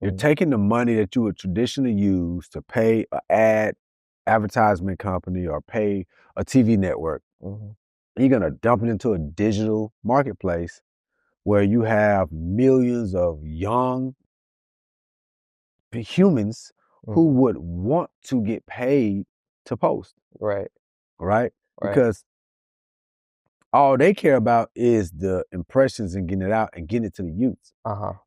You're taking the money that you would traditionally use to pay an advertisement company or pay a TV network. You're going to dump it into a digital marketplace where you have millions of young humans who would want to get paid to post. Right. Because all they care about is the impressions and getting it out and getting it to the youth.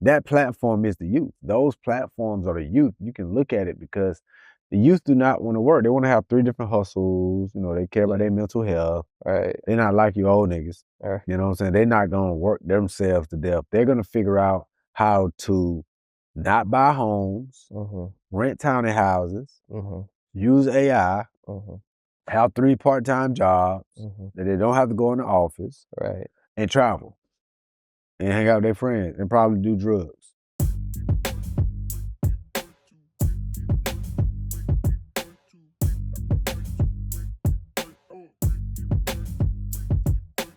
That platform is the youth. Those platforms are the youth. You can look at it because the youth do not want to work. They want to have 3 different hustles. You know, they care about their mental health. Right. They're not like you old niggas. Right. You know what I'm saying? They're not going to work themselves to death. They're going to figure out how to not buy homes, rent tiny houses, use AI, have 3 part-time jobs that they don't have to go in the office, and travel and hang out with their friends and probably do drugs.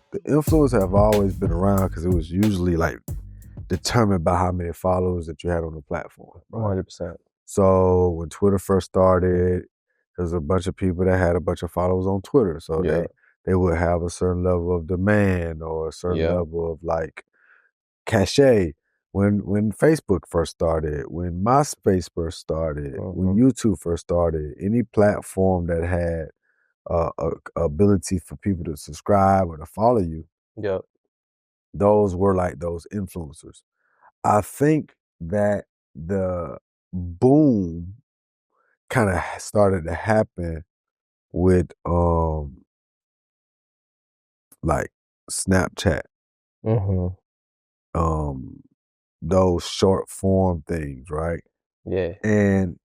The influencers have always been around because it was usually like determined by how many followers that you had on the platform. 100%. So when Twitter first started, there was a bunch of people that had a bunch of followers on Twitter. So they would have a certain level of demand or a certain level of like cachet. When Facebook first started, when MySpace first started, when YouTube first started, any platform that had a ability for people to subscribe or to follow you, those were like those influencers. I think that the boom kind of started to happen with like Snapchat. Those short form things, right? And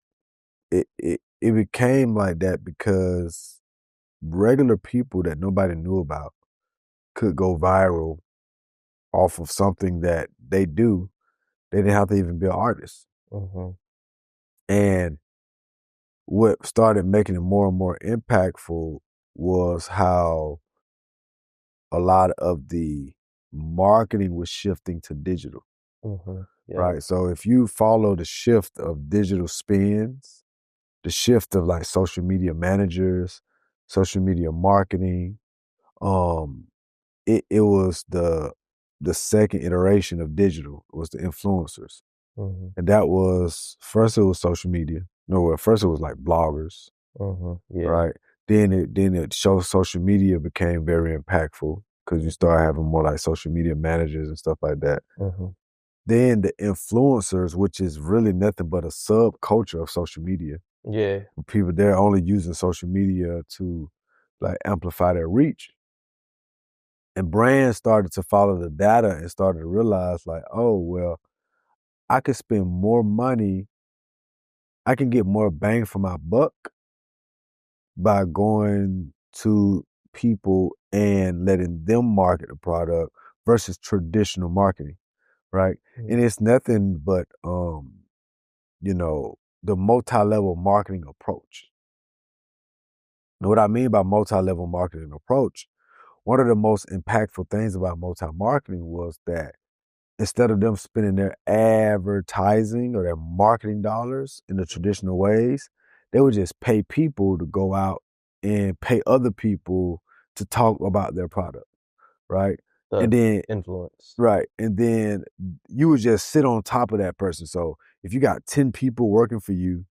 it became like that because regular people that nobody knew about could go viral off of something that they do. They didn't have to even be an artist. And what started making it more and more impactful was how a lot of the marketing was shifting to digital. Right? So if you follow the shift of digital spins, the shift of like social media managers, social media marketing, it was the second iteration of digital. It was the influencers. And that was, first it was social media. No, at first it was like bloggers. Right? Then it shows social media became very impactful because you start having more like social media managers and stuff like that. Then the influencers, which is really nothing but a subculture of social media. People, they're only using social media to like amplify their reach. And brands started to follow the data and started to realize like, oh, well, I could spend more money. I can get more bang for my buck by going to people and letting them market a product versus traditional marketing, right? And it's nothing but, you know, the multi-level marketing approach. And what I mean by multi-level marketing approach, one of the most impactful things about multi-marketing was that instead of them spending their advertising or their marketing dollars in the traditional ways, they would just pay people to go out and pay other people to talk about their product, right? And then influence. Right. And then you would just sit on top of that person. So if you got 10 people working for you,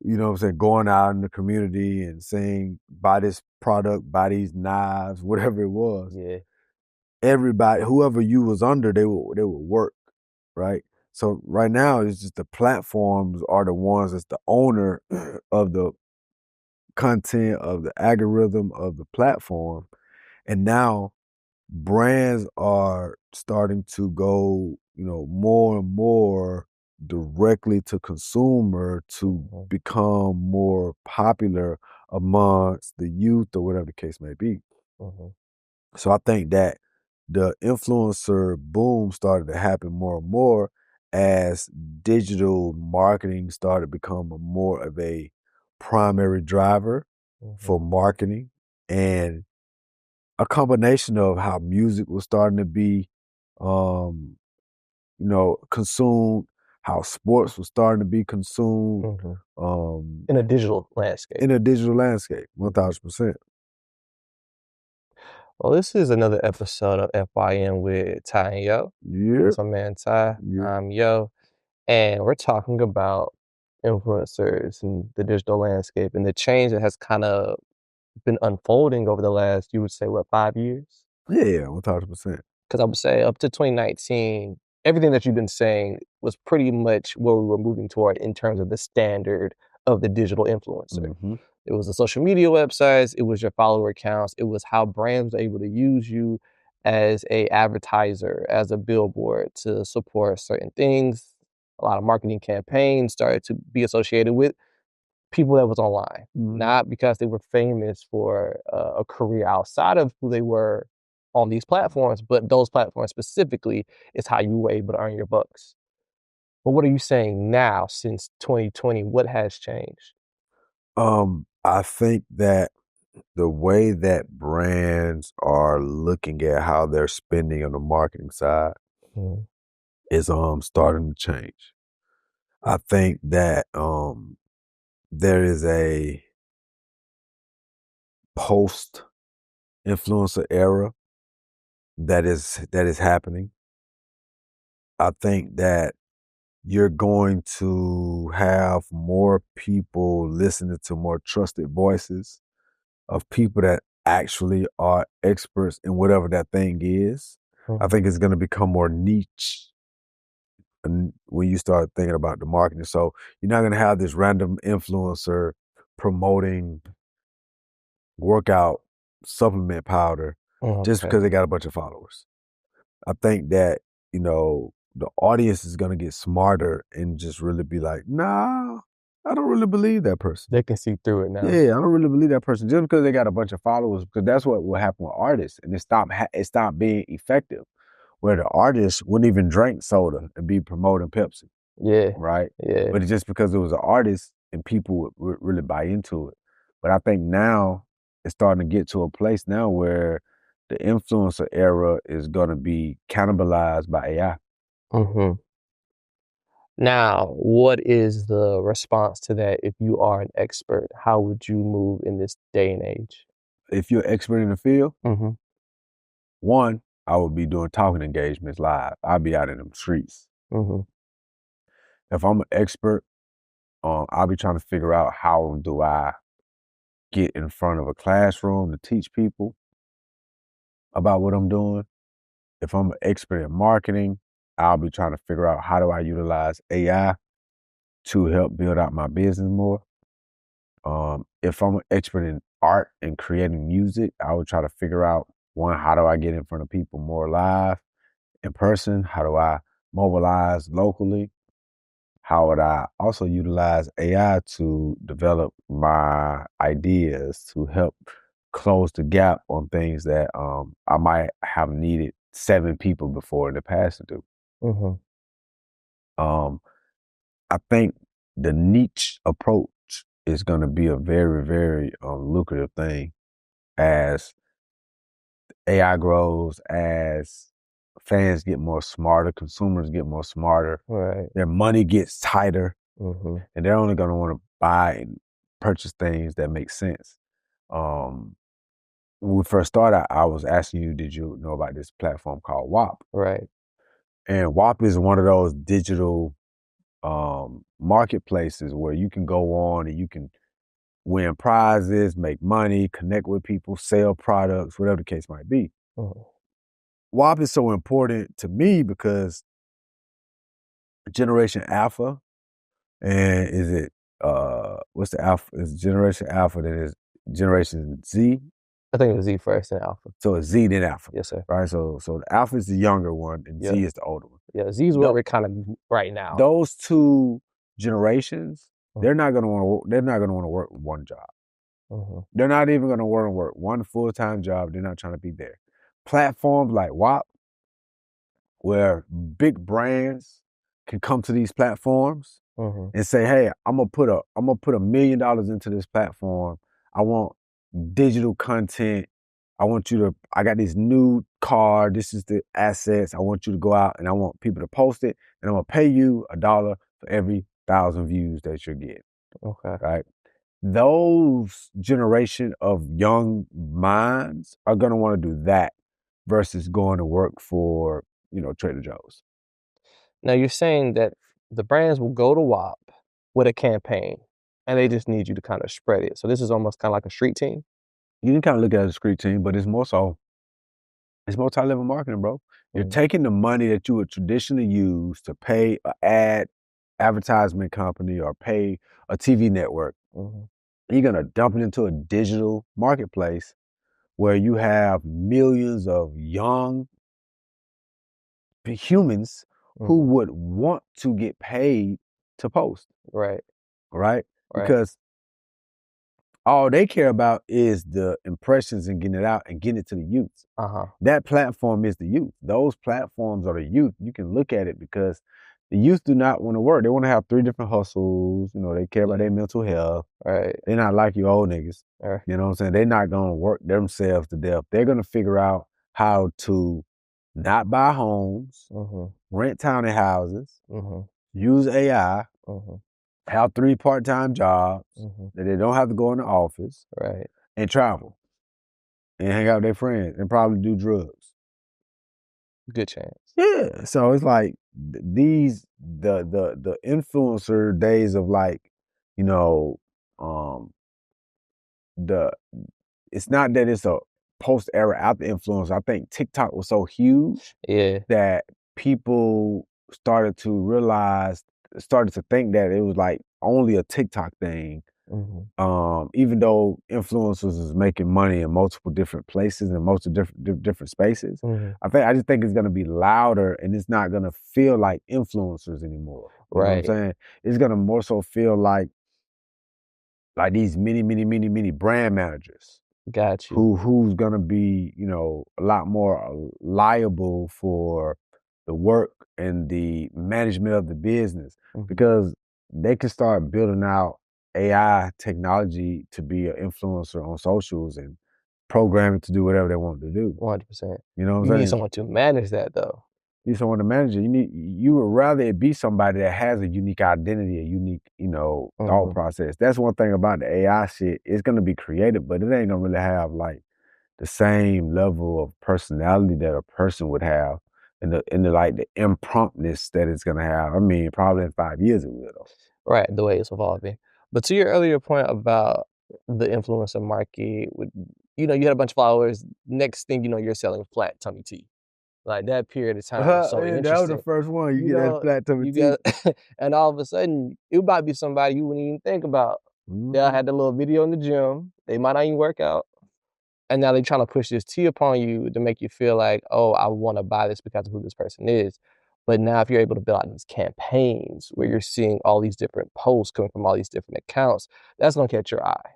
you know what I'm saying, going out in the community and saying, buy this product, buy these knives, whatever it was. Everybody, whoever you was under, they would work, right? So right now it's just the platforms are the ones that's the owner of the content, of the algorithm of the platform. And now brands are starting to go, you know, more and more directly to consumer to become more popular amongst the youth or whatever the case may be. So I think that the influencer boom started to happen more and more as digital marketing started to become more of a primary driver for marketing, and a combination of how music was starting to be, you know, consumed, how sports was starting to be consumed. In a digital landscape. 1000%. Well, this is another episode of FYM with Ty and Yoh. Yeah. That's my man Ty. I'm Yoh. And we're talking about influencers and the digital landscape and the change that has kind of been unfolding over the last, you would say, 5 years? Yeah, 1000%. Because I would say up to 2019, everything that you've been saying was pretty much where we were moving toward in terms of the standard of the digital influencer. It was the social media websites, it was your follower accounts, it was how brands were able to use you as a advertiser, as a billboard to support certain things. A lot of marketing campaigns started to be associated with people that was online, not because they were famous for a career outside of who they were on these platforms, but those platforms specifically is how you were able to earn your bucks. But what are you saying now since 2020? What has changed? I think that the way that brands are looking at how they're spending on the marketing side is starting to change. I think that there is a post influencer era that is happening. I think that you're going to have more people listening to more trusted voices of people that actually are experts in whatever that thing is. I think it's going to become more niche when you start thinking about the marketing. So you're not going to have this random influencer promoting workout supplement powder just because they got a bunch of followers. I think that, the audience is going to get smarter and just really be like, nah, I don't really believe that person. They can see through it now. Yeah, I don't really believe that person just because they got a bunch of followers, because that's what will happen with artists. And it stopped being effective, where the artists wouldn't even drink soda and be promoting Pepsi. Yeah. Right? Yeah. But it's just because it was an artist and people would really buy into it. But I think now it's starting to get to a place now where the influencer era is going to be cannibalized by AI. Now, what is the response to that if you are an expert? How would you move in this day and age? If you're an expert in the field, one, I would be doing talking engagements live. I'd be out in them streets. If I'm an expert, I'll be trying to figure out how do I get in front of a classroom to teach people about what I'm doing. If I'm an expert in marketing, I'll be trying to figure out how do I utilize AI to help build out my business more. If I'm an expert in art and creating music, I would try to figure out, one, how do I get in front of people more live, in person? How do I mobilize locally? How would I also utilize AI to develop my ideas to help close the gap on things that I might have needed 7 people before in the past to do? I think the niche approach is going to be a very, very lucrative thing as AI grows, as fans get more smarter, consumers get more smarter, their money gets tighter, and they're only going to want to buy and purchase things that make sense. When we first started, I was asking you, did you know about this platform called WAP? Right. And WAP is one of those digital marketplaces where you can go on and you can win prizes, make money, connect with people, sell products, whatever the case might be. WAP is so important to me because Generation Alpha, and is it what's the alpha? Is Generation Alpha, then is Generation Z? I think it was Z first and Alpha. So it's Z then Alpha. Yes, sir. Right. So the Alpha is the younger one and Z is the older one. Yeah, Z is where we're kind of right now. Those two generations, they're not gonna want to work one job. They're not even gonna want to work one full-time job. They're not trying to be there. Platforms like WAP, where big brands can come to these platforms and say, "Hey, I'm gonna put $1 million into this platform. I want digital content. I got this new car, this is the assets. I want you to go out and I want people to post it, and I'm gonna pay you $1 for every 1,000 views that you get. Okay. Right? Those generation of young minds are gonna want to do that versus going to work for, Trader Joe's. Now you're saying that the brands will go to WAP with a campaign and they just need you to kind of spread it. So this is almost kind of like a street team? You can kind of look at it as a street team, but it's multi-level marketing, bro. You're taking the money that you would traditionally use to pay an advertisement company or pay a TV network. You're going to dump it into a digital marketplace where you have millions of young humans who would want to get paid to post. Right. Because all they care about is the impressions and getting it out and getting it to the youth. That platform is the youth. Those platforms are the youth. You can look at it because the youth do not want to work. They want to have 3 different hustles. They care about their mental health. Right. They're not like you old niggas. Right. You know what I'm saying? They're not going to work themselves to death. They're going to figure out how to not buy homes, rent tiny houses, use AI, have 3 part-time jobs that they don't have to go in the office, Right. and travel and hang out with their friends and probably do drugs. Good chance. Yeah. So it's like the influencer days of it's not that it's a post era after influencer. I think TikTok was so huge that people started to think that it was like only a TikTok thing. Even though influencers is making money in multiple different places and multiple different spaces, I just think it's gonna be louder and it's not gonna feel like influencers anymore. You know what I'm saying? It's gonna more so feel like these many brand managers. Got you. Who's gonna be, a lot more liable for the work and the management of the business because they can start building out AI technology to be an influencer on socials and program it to do whatever they want to do. 100%. You know what I'm You saying? need someone to manage that though. You need someone to manage it. You would rather it be somebody that has a unique identity, a unique, thought process. That's one thing about the AI shit. It's gonna be creative, but it ain't gonna really have like the same level of personality that a person would have and the impromptness that it's gonna have. I mean, probably in 5 years it will though. Right, the way it's evolving. But to your earlier point about the influencer market, you had a bunch of followers. Next thing you know, you're selling flat tummy tea. Like that period of time was so interesting. That was the first one. You get that flat tummy tea. And all of a sudden, it might be somebody you wouldn't even think about. They'll have the little video in the gym. They might not even work out. And now they're trying to push this tea upon you to make you feel like, oh, I want to buy this because of who this person is. But now if you're able to build out these campaigns where you're seeing all these different posts coming from all these different accounts, that's going to catch your eye.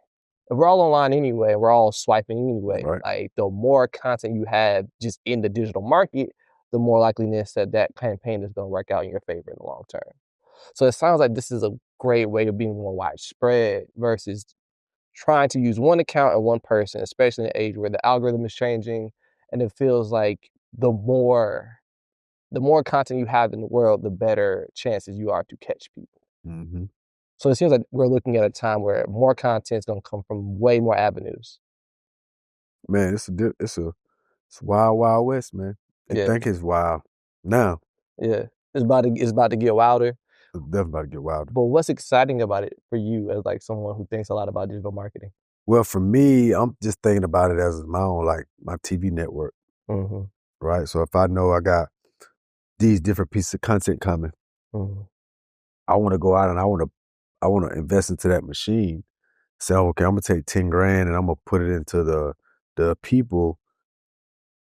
If we're all online anyway, we're all swiping anyway. Right. Like the more content you have just in the digital market, the more likeliness that campaign is going to work out in your favor in the long term. So it sounds like this is a great way of being more widespread versus trying to use one account and one person, especially in an age where the algorithm is changing and it feels like the more content you have in the world, the better chances you are to catch people. So it seems like we're looking at a time where more content is going to come from way more avenues. Man, it's wild, wild west, man. I think it's wild now. Yeah, it's about to get wilder. It's definitely about to get wilder. But what's exciting about it for you as like someone who thinks a lot about digital marketing? Well, for me, I'm just thinking about it as my own, like my TV network, right? So if I know I got these different pieces of content coming, I want to go out and I want to invest into that machine. Say, okay, I'm gonna take 10 grand and I'm gonna put it into the people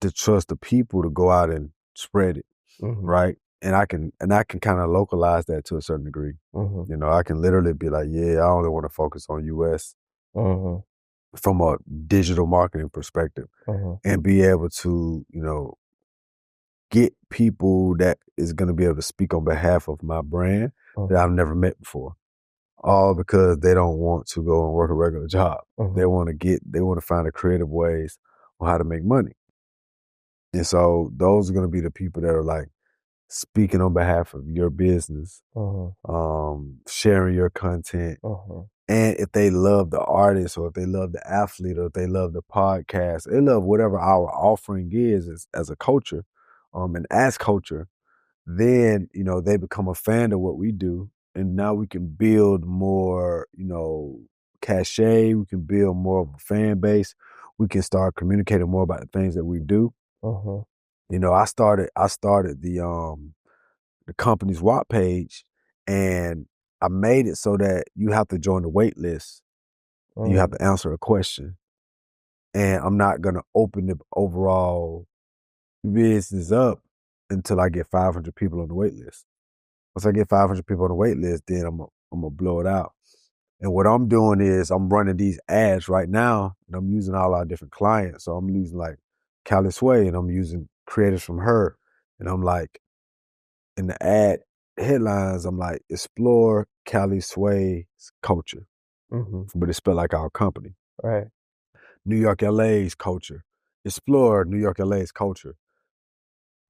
to trust the people to go out and spread it, right? And I can kind of localize that to a certain degree. I can literally be like, yeah, I only want to focus on US from a digital marketing perspective and be able to, get people that is going to be able to speak on behalf of my brand that I've never met before. All because they don't want to go and work a regular job. They want to find the creative ways on how to make money. And so those are going to be the people that are like speaking on behalf of your business, sharing your content. And if they love the artist, or if they love the athlete, or if they love the podcast, they love whatever our offering is as a culture, and as culture, then, you know, they become a fan of what we do. And now we can build more, you know, cachet. We can build more of a fan base. We can start communicating more about the things that we do. You know, I started the company's WAP page, and I made it so that you have to join the wait list. You have to answer a question. And I'm not going to open the overall business up until I get 500 people on the wait list. Once I get 500 people on the wait list, then I'm going to blow it out. And what I'm doing is I'm running these ads right now, and I'm using all our different clients. So I'm using like Callie Sway, and I'm using creators from her. And I'm like, in the ad headlines, I'm like, explore Callie Sway's culture. But it's spelled like our company. Right. New York, LA's culture. Explore New York, LA's culture.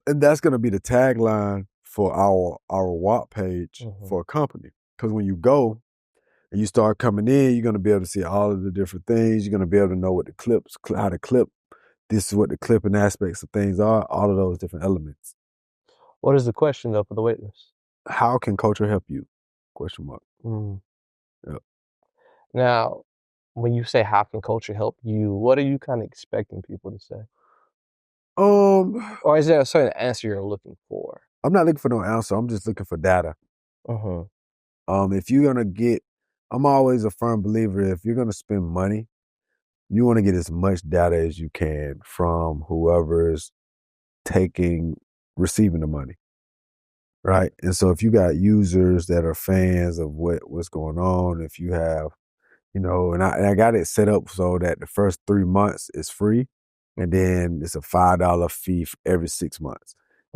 And that's going to be the tagline for our WAP page for a company. Because when you go and you start coming in, you're going to be able to see all of the different things. You're going to be able to know what the clips, how to clip. This is what the clipping aspects of things are, all of those different elements. What is the question, though, for the wait list? How can culture help you? Question mark. Yep. Now, when you say how can culture help you, what are you kind of expecting people to say? Or is there a certain answer you're looking for? I'm not looking for no answer. I'm just looking for data. If you're gonna get, I'm always a firm believer, if you're gonna spend money, you want to get as much data as you can from whoever is receiving the money, right? And so if you got users that are fans of what's going on, if you have, you know, and I got it set up so that the first 3 months is free, and then it's a $5 fee for every 6 months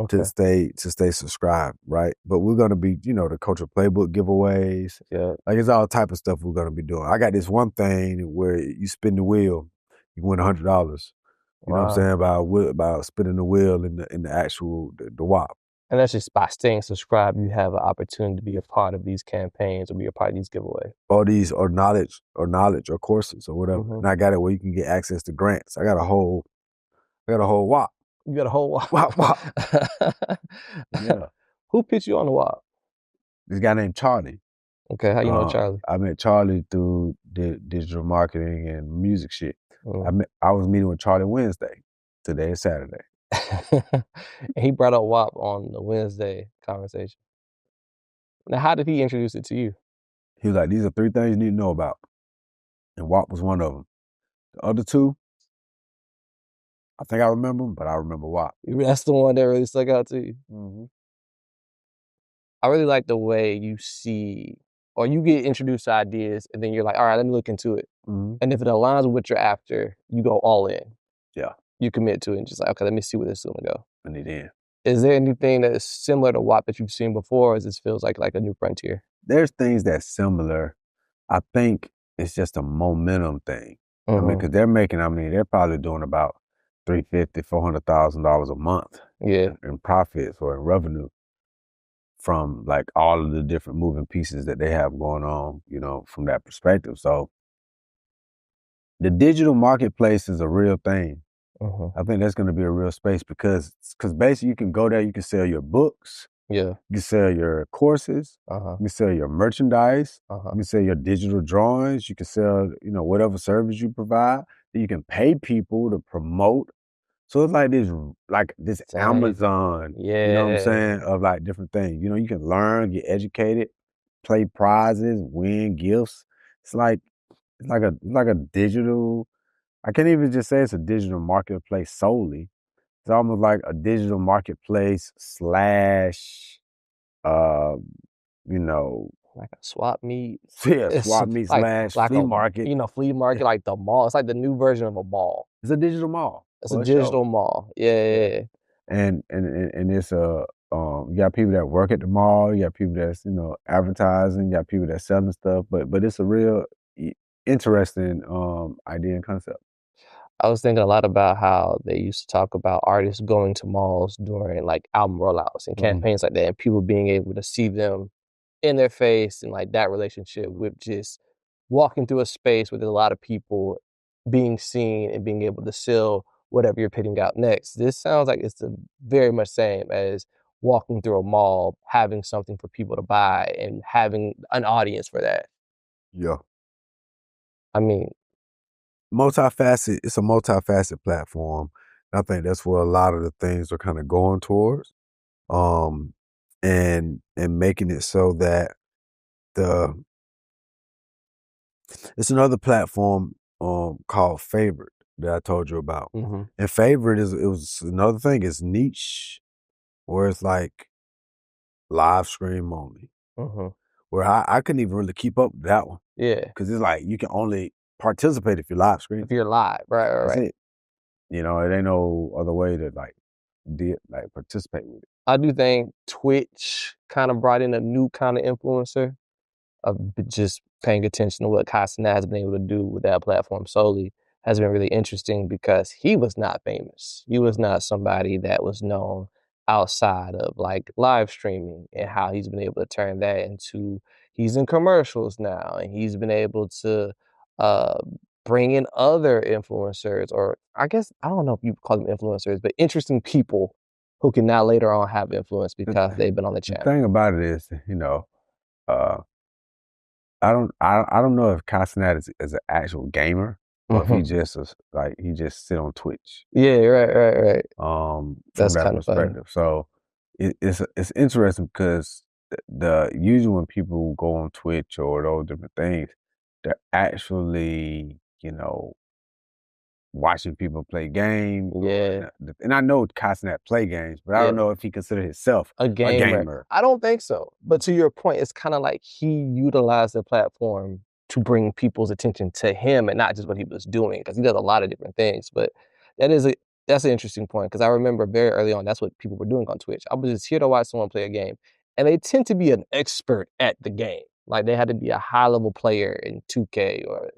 to stay subscribed, right? But we're gonna be, you know, the Culture Playbook giveaways. Yeah. Like it's all type of stuff we're gonna be doing. I got this one thing where you spin the wheel, you win $100. You know what I'm saying? About spinning the wheel in the actual the WAP. And that's just by staying subscribed, you have an opportunity to be a part of these campaigns or be a part of these giveaways. Or knowledge or courses or whatever. And I got it where you can get access to grants. I got a whole WAP. You got a whole WAP. WAP. Yeah. Who pitched you on the WAP? This guy named Charlie. Okay, how you know Charlie? I met Charlie through digital marketing and music shit. I was meeting with Charlie Wednesday. Today is Saturday. And he brought up WAP on the Wednesday conversation. Now, how did he introduce it to you? He was like, these are 3 things you need to know about. And WAP was one of them. The other 2, I think I remember them, but I remember WAP. That's the one that really stuck out to you? I really like the way you see, or you get introduced to ideas, and then you're like, all right, let me look into it. And if it aligns with what you're after, you go all in. Yeah. You commit to it and just like, okay, let me see where this is going to go. And it in. Is there anything that is similar to WAP that you've seen before, or does this feels like a new frontier? There's things that's similar. I think it's just a momentum thing. I mean, because they're probably doing about $350,000, $400,000 a month in profits or in revenue from like all of the different moving pieces that they have going on, you know, from that perspective. So the digital marketplace is a real thing. I think that's going to be a real space because basically you can go there, you can sell your books. Yeah. You can sell your courses. You can sell your merchandise. You can sell your digital drawings. You can sell, you know, whatever service you provide. You can pay people to promote. So it's like this Amazon, you know what I'm saying, of like different things. You know, you can learn, get educated, play prizes, win gifts. It's like a digital. I can't even just say it's a digital marketplace solely. It's almost like a digital marketplace / you know, like a swap meet. Yeah, swap meet / flea market. You know, flea market, like the mall. It's like the new version of a mall. It's a digital mall. It's a digital mall. Yeah. And it's you got people that work at the mall, you got people that's, you know, advertising, you got people that's selling stuff, but it's a real interesting idea and concept. I was thinking a lot about how they used to talk about artists going to malls during like album rollouts and campaigns like that, and people being able to see them in their face, and like that relationship with just walking through a space where there's a lot of people being seen and being able to sell whatever you're putting out next. This sounds like it's the very much same as walking through a mall, having something for people to buy and having an audience for that. Yeah. I mean, Multifaceted, it's a multifaceted platform. I think that's where a lot of the things are kind of going towards. And making it so that it's another platform called Favorite that I told you about. mm-hmm, And Favorite it was another thing, it's niche, where it's like live stream only. mm-hmm. Where I couldn't even really keep up with that one. Yeah. Because it's like you can only participate if you're live stream. If you're live, right, That's right. it. You know, it ain't no other way to like participate with it. I do think Twitch kind of brought in a new kind of influencer of just paying attention to what Castanet has been able to do with that platform solely has been really interesting because he was not famous. He was not somebody that was known outside of like live streaming, and how he's been able to turn that into, he's in commercials now, and he's been able to uh, bring in other influencers, or I guess, I don't know if you call them influencers, but interesting people who can now later on have influence because they've been on the The channel. thing about it is, you know, I don't know if Castanet is an actual gamer or if he just is, like he just sit on Twitch. Yeah, right. From That's that kind of funny. perspective. So it's interesting because the usually when people go on Twitch or those different things, they're actually, you know, watching people play games. Yeah. And I know Castanet play games, but I Yeah. don't know if he considered himself A a gamer. gamer. I don't think so. But to your point, it's kind of like he utilized the platform to bring people's attention to him and not just what he was doing, because he does a lot of different things. But that's an interesting point, because I remember very early on, that's what people were doing on Twitch. I was just here to watch someone play a game, and they tend to be an expert at the game. Like they had to be a high level player in 2K or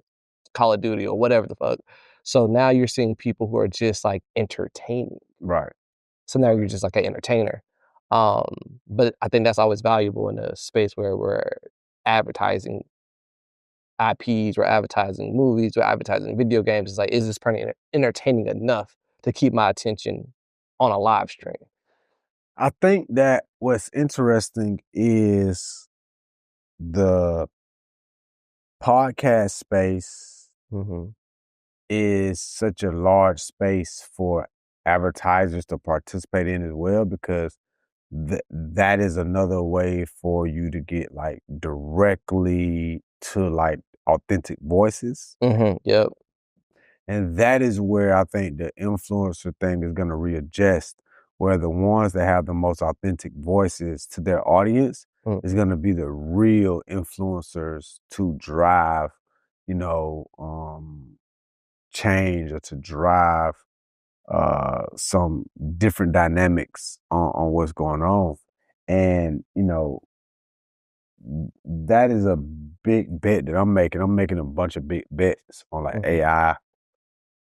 Call of Duty or whatever the fuck. So now you're seeing people who are just like entertaining. Right. So now you're just like an entertainer. But I think that's always valuable in a space where we're advertising IPs, we're advertising movies, we're advertising video games. It's like, is this entertaining enough to keep my attention on a live stream? I think that what's interesting is the podcast space Mm-hmm. is such a large space for advertisers to participate in as well, because that is another way for you to get like directly to like authentic voices. Mm-hmm. Yep. And that is where I think the influencer thing is going to readjust, where the ones that have the most authentic voices to their audience is going to be the real influencers to drive, you know, change, or to drive some different dynamics on what's going on. And, you know, that is a big bet that I'm making. I'm making a bunch of big bets on like AI,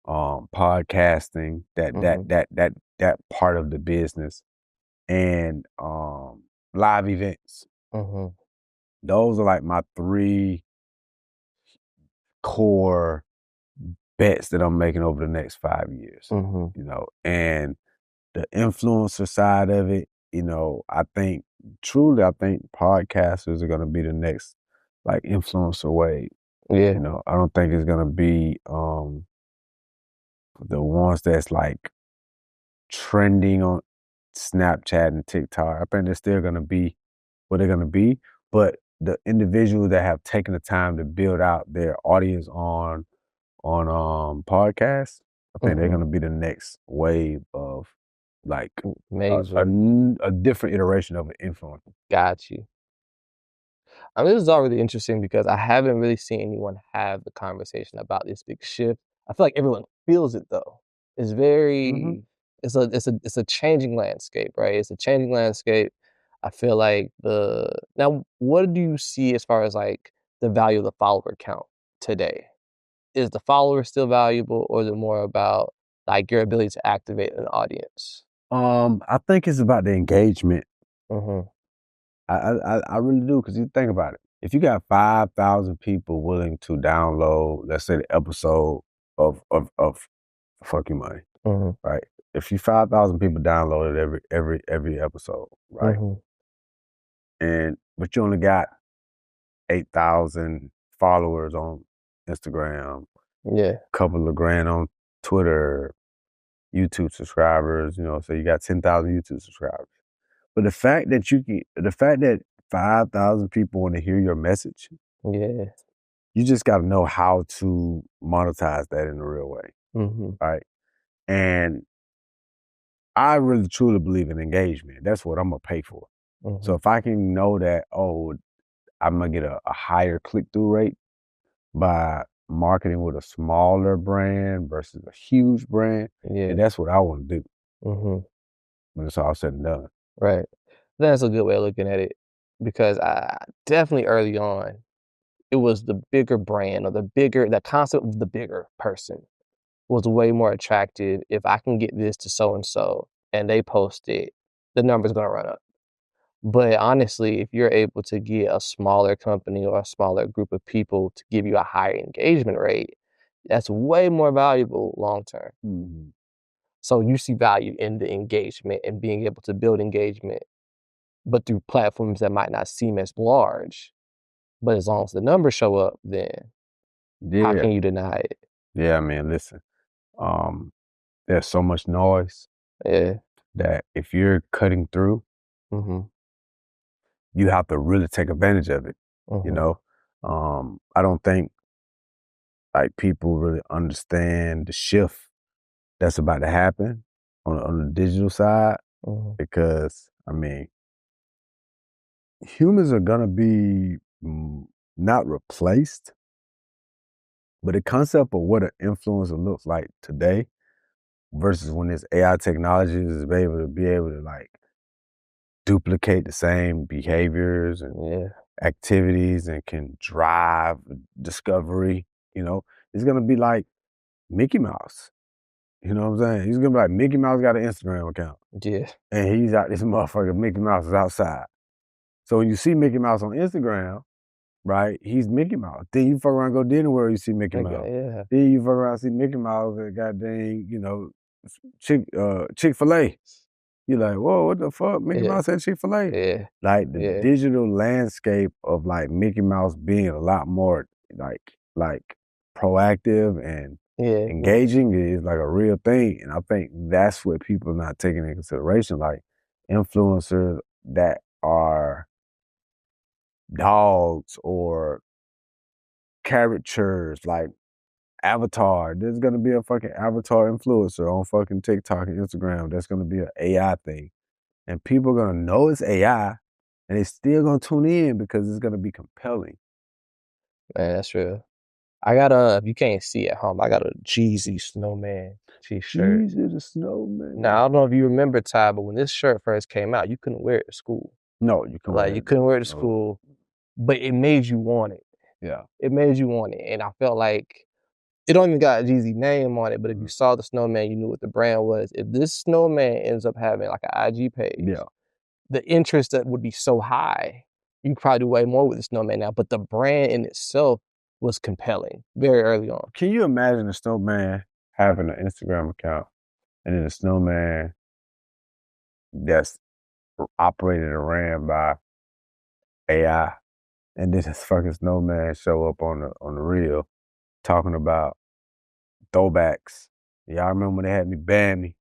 podcasting, that part of the business, and live events. Those are like my three core bets that I'm making over the next 5 years. You know, and the influencer side of it, you know, I think podcasters are going to be the next like influencer wave. Yeah. You know, I don't think it's going to be the ones that's like trending on Snapchat and TikTok. I think they're still going to be what they're going to be, but the individuals that have taken the time to build out their audience on podcasts, I think they're going to be the next wave of like a different iteration of an influencer. Got you. I mean, this is all really interesting because I haven't really seen anyone have the conversation about this big shift. I feel like everyone feels it though. It's very, it's a changing landscape, right? It's a changing landscape. I feel like now what do you see as far as like the value of the follower count today? is the follower still valuable, or is it more about like your ability to activate an audience? I think it's about the engagement. Mm-hmm. I really do, because you think about it. If you got 5,000 people willing to download, let's say, the episode of Fuck You Money, Mm-hmm. right? If you 5,000 people downloaded every episode, right? Mm-hmm. But you only got 8,000 followers on Instagram, Yeah. couple of grand on Twitter, YouTube subscribers, so you got 10,000 YouTube subscribers. But the fact that 5,000 people want to hear your message, Yeah. you just got to know how to monetize that in a real way, Mm-hmm. right? And I really truly believe in engagement. That's what I'm gonna pay for. Mm-hmm. So if I can know that, I'm gonna get a higher click-through rate by marketing with a smaller brand versus a huge brand, Yeah. and that's what I want to do Mm-hmm. when it's all said and done. Right. That's a good way of looking at it, because I definitely early on, it was the bigger brand, or the concept of the bigger person was way more attractive. If I can get this to so and so and they post it, the number's gonna run up. But honestly, if you're able to get a smaller company or a smaller group of people to give you a higher engagement rate, that's way more valuable long term. Mm-hmm. So you see value in the engagement and being able to build engagement, but through platforms that might not seem as large. But as long as the numbers show up, then how Yeah, can you deny it? yeah, man. Listen, there's so much noise Yeah. that if you're cutting through, Mm-hmm. you have to really take advantage of it. You Mm-hmm. know, I don't think like people really understand the shift that's about to happen on the digital side, Mm-hmm. because I mean, humans are gonna be not replaced, but the concept of what an influencer looks like today versus when this AI technology is able to like duplicate the same behaviors and Yeah. activities and can drive discovery, it's gonna be like Mickey Mouse. You know what I'm saying? He's gonna be like, Mickey Mouse got an Instagram account. Yeah. And he's out, this motherfucker, Mickey Mouse is outside. So when you see Mickey Mouse on Instagram, right, he's Mickey Mouse. Then you fuck around and go to anywhere, you see Mickey Mouse. Yeah. Then you fuck around and see Mickey Mouse at goddamn, Chick-fil-A. You're like, whoa, what the fuck? Mickey Yeah. Mouse at Chick-fil-A. Yeah. Like the Yeah. digital landscape of like Mickey Mouse being a lot more like proactive and Yeah. engaging is like a real thing. And I think that's what people are not taking into consideration. Like influencers that are dogs or caricatures, like Avatar. There's gonna be a fucking Avatar influencer on fucking TikTok and Instagram. That's gonna be an AI thing. And people are gonna know it's AI and they still gonna tune in because it's gonna be compelling. Man, that's real. I got if you can't see at home, I got a Jeezy Snowman t-shirt. Jeezy the Snowman. Now, I don't know if you remember, Ty, but when this shirt first came out, you couldn't wear it to school. No, you can Like, you couldn't wear it to school, but it made you want it. Yeah. It made you want it. And I felt like it don't even got a Jeezy name on it, but if you saw the snowman, you knew what the brand was. If this snowman ends up having like an IG page, the interest that would be so high, you could probably do way more with the snowman now. But the brand in itself was compelling very early on. Can you imagine a snowman having an Instagram account and then a snowman that's operated and ran by AI, and then this fucking snowman show up on the reel talking about throwbacks? Y'all remember when they had banned me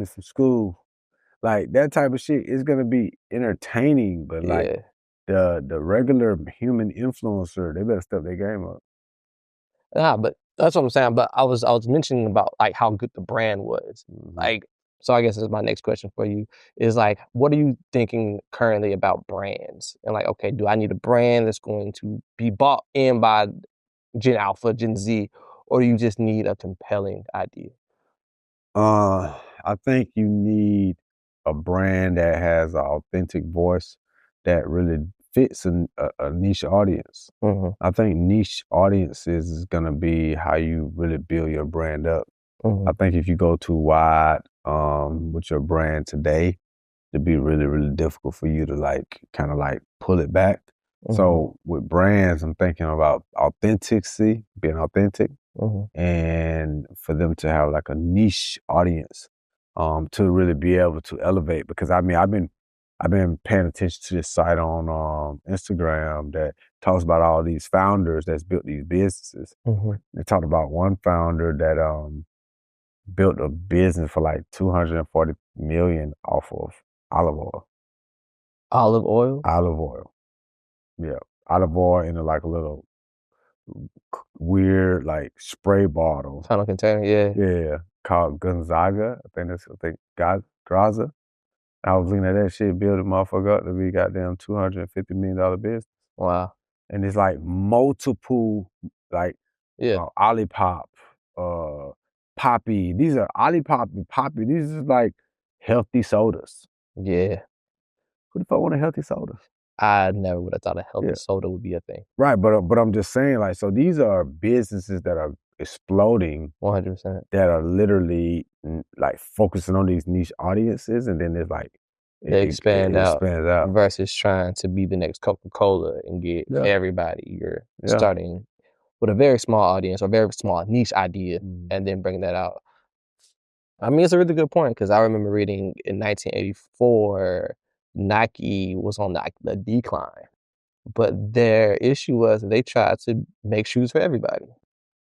from school? Like that type of shit is gonna be entertaining, but like the regular human influencer, they better step their game up. Nah, but that's what I'm saying. But I was mentioning about like how good the brand was. Like, so I guess this is my next question for you is like, what are you thinking currently about brands? And like, okay, do I need a brand that's going to be bought in by Gen Alpha, Gen Z, or do you just need a compelling idea? I think you need a brand that has an authentic voice that really fits a niche audience. I think niche audiences is gonna be how you really build your brand up. I think if you go too wide with your brand today, it'd be really, really difficult for you to like kind of like pull it back. So with brands, I'm thinking about authenticity, being authentic, and for them to have like a niche audience to really be able to elevate. Because I mean, I've been paying attention to this site on Instagram that talks about all these founders that's built these businesses. They talked about one founder that built a business for like 240 million off of olive oil. Olive oil? Olive oil. Yeah. Olive oil in like a little weird like spray bottle. Tunnel container, yeah. Yeah. Called Gonzaga. I think Graza. I was looking at that shit, build a motherfucker up to be goddamn $250 million business. Wow. And it's like multiple like Olipop, Poppy. These are Olipop and Poppy. These are like healthy sodas. Yeah. Who the fuck want a healthy soda? I never would have thought a healthy soda would be a thing. Right, but I'm just saying, like, so these are businesses that are exploding 100%. that are literally like focusing on these niche audiences, and then it's like they expand out out versus trying to be the next Coca-Cola and get everybody. You're starting with a very small audience or very small niche idea and then bring that out. I mean, it's a really good point because I remember reading in 1984, Nike was on the decline, but their issue was they tried to make shoes for everybody.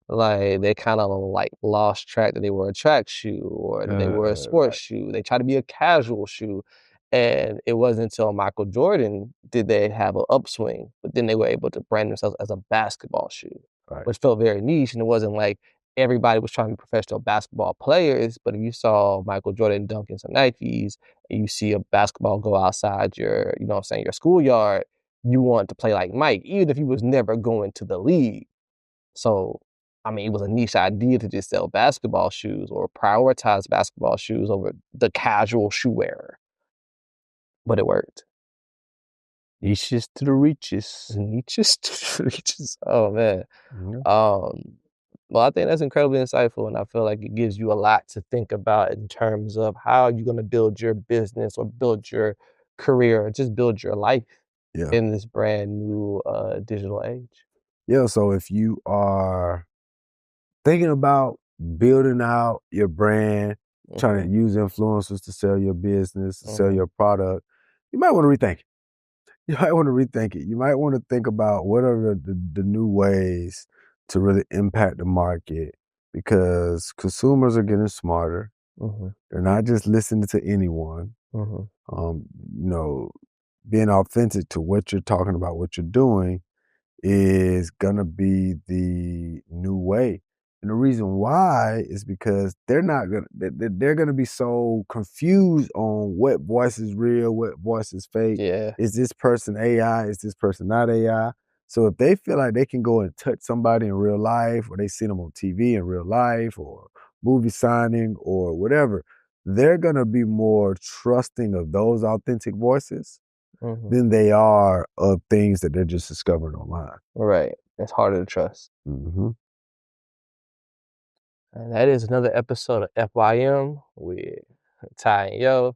Like they kind of like lost track that they were a track shoe or that they were a sports shoe. They tried to be a casual shoe. And it wasn't until Michael Jordan did they have an upswing, but then they were able to brand themselves as a basketball shoe, which felt very niche. And it wasn't like everybody was trying to be professional basketball players, but if you saw Michael Jordan dunking some Nikes and you see a basketball go outside your, you know what I'm saying, your schoolyard, you want to play like Mike, even if he was never going to the league. So, I mean, it was a niche idea to just sell basketball shoes or prioritize basketball shoes over the casual shoe wearer. But it worked. Niches to the reaches. Niches to the reaches. Oh, man. Well, I think that's incredibly insightful, and I feel like it gives you a lot to think about in terms of how you're going to build your business or build your career or just build your life in this brand new digital age. Yeah, so if you are thinking about building out your brand, trying to use influencers to sell your business, to sell your product, you might want to rethink it. You might want to rethink it. You might want to think about what are the new ways to really impact the market because consumers are getting smarter. They're not just listening to anyone. You know, being authentic to what you're talking about, what you're doing is gonna be the new way. And the reason why is because they're gonna be so confused on what voice is real, what voice is fake. Yeah. Is this person AI? Is this person not AI? So if they feel like they can go and touch somebody in real life, or they see them on TV in real life, or movie signing, or whatever, they're gonna be more trusting of those authentic voices than they are of things that they're just discovering online. Right. It's harder to trust. And that is another episode of FYM with Ty and Yoh.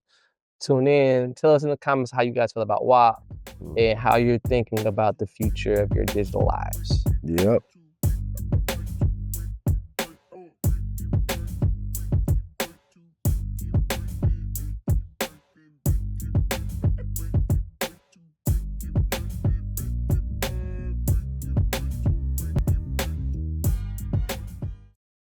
Tune in. Tell us in the comments how you guys feel about WAP and how you're thinking about the future of your digital lives. Yep.